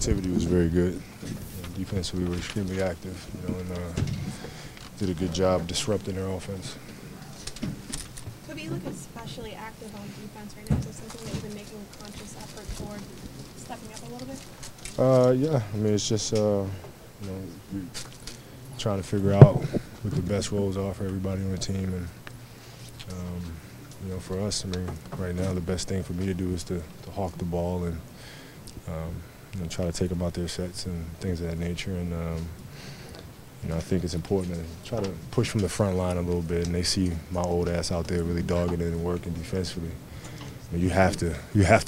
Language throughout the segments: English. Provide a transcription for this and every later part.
Activity was very good. Defensively, we were extremely active, and did a good job disrupting their offense. Toby, you look especially active on defense right now. Is there something that you've been making a conscious effort toward stepping up a little bit? Yeah, I mean, it's just, we're trying to figure out what the best roles are for everybody on the team. And, for us, I mean, right now the best thing for me to do is to hawk the ball and, try to take them out their sets and things of that nature. And, I think it's important to try to push from the front line a little bit, and they see my old ass out there really dogging it and working defensively. I mean, you have to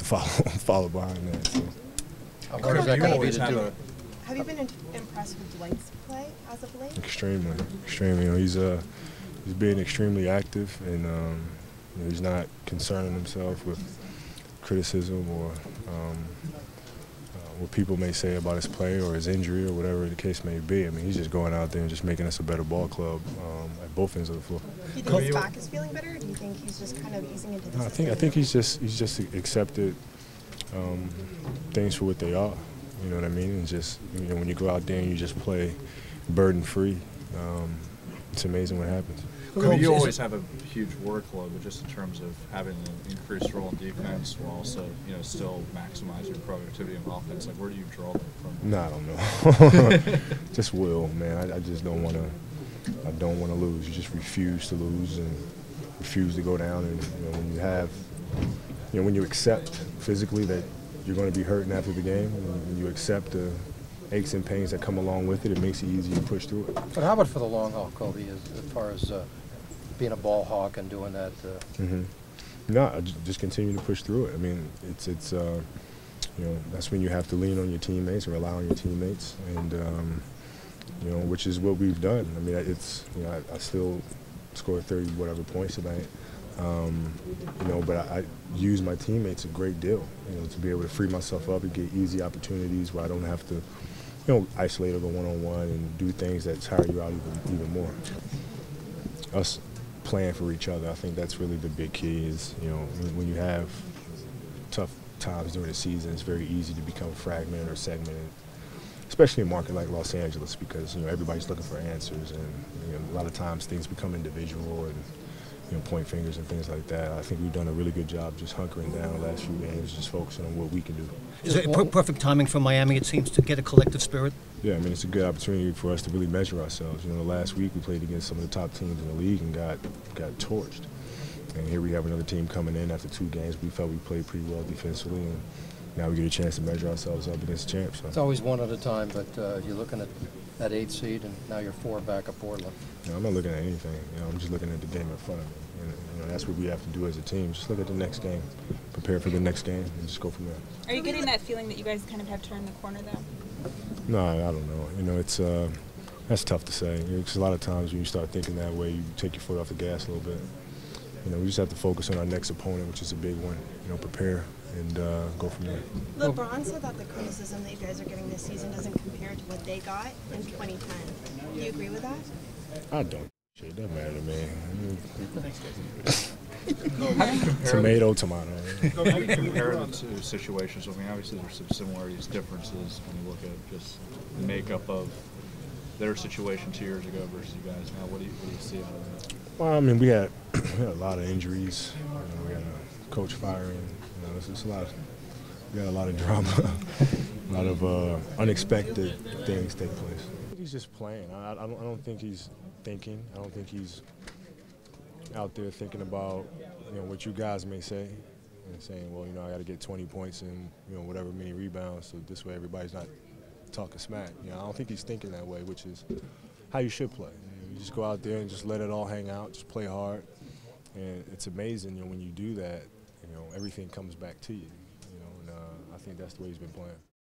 follow behind that. So. Have you been impressed with Dwight's play as of late? Extremely. He's being extremely active, and he's not concerning himself with criticism or what people may say about his play or his injury or whatever the case may be. I mean, he's just going out there and just making us a better ball club at both ends of the floor. Do you think his back is feeling better, or do you think he's just kind of easing into the system? I think he's just accepted things for what they are. You know what I mean? And just when you go out there and you just play burden-free, it's amazing what happens. You always have a huge workload, but just in terms of having an increased role in defense while also, still maximizing productivity in offense, like where do you draw that from? No, I don't know. Just will, man. I just don't want to. I don't want to lose. You just refuse to lose and refuse to go down. And when you have, when you accept physically that you're going to be hurting after the game, and you accept the aches and pains that come along with it, it makes it easier to push through it. But how about for the long haul, Kobe, as far as being a ball hawk and doing that? No, I just continue to push through it. I mean, it's that's when you have to lean on your teammates or rely on your teammates, and which is what we've done. I mean, I still scored 30 whatever points tonight. But I use my teammates a great deal, to be able to free myself up and get easy opportunities where I don't have to, isolate or go one-on-one and do things that tire you out even more. Us playing for each other, I think that's really the big key is, when you have tough times during the season, it's very easy to become fragmented or segmented, especially in a market like Los Angeles, because, everybody's looking for answers, and, a lot of times things become individual and, point fingers and things like that. I think we've done a really good job just hunkering down the last few games, just focusing on what we can do. Is it perfect timing for Miami, it seems, to get a collective spirit? Yeah, I mean, it's a good opportunity for us to really measure ourselves. Last week we played against some of the top teams in the league and got torched. And here we have another team coming in after 2 games. We felt we played pretty well defensively, and now we get a chance to measure ourselves up against the champs. So. It's always one at a time, but you're looking at that 8th seed, and now you're 4 back at Portland. I'm not looking at anything. I'm just looking at the game in front of me. And, that's what we have to do as a team. Just look at the next game, prepare for the next game, and just go from there. Are you getting that feeling that you guys kind of have turned the corner, though? No, I don't know. It's that's tough to say. Because a lot of times when you start thinking that way, you take your foot off the gas a little bit. We just have to focus on our next opponent, which is a big one. Prepare and go from there. LeBron said that the criticism that you guys are getting this season doesn't compare to what they got in 2010. Do you agree with that? I don't. It doesn't matter to me. Tomato. How do you compare the two situations? I mean, obviously there's some similarities, differences when you look at just the makeup of their situation 2 years ago versus you guys now. What do you see out of that? Well, I mean, we had a lot of injuries. We had a coach firing. It's a lot. We had a lot of drama, a lot of unexpected things take place. He's just playing. I don't think he's thinking. I don't think he's out there thinking about what you guys may say and saying, well, I got to get 20 points and whatever many rebounds, so this way everybody's not talking smack. I don't think he's thinking that way, which is how you should play. You just go out there and just let it all hang out, just play hard, and it's amazing. When you do that, everything comes back to you. And I think that's the way he's been playing.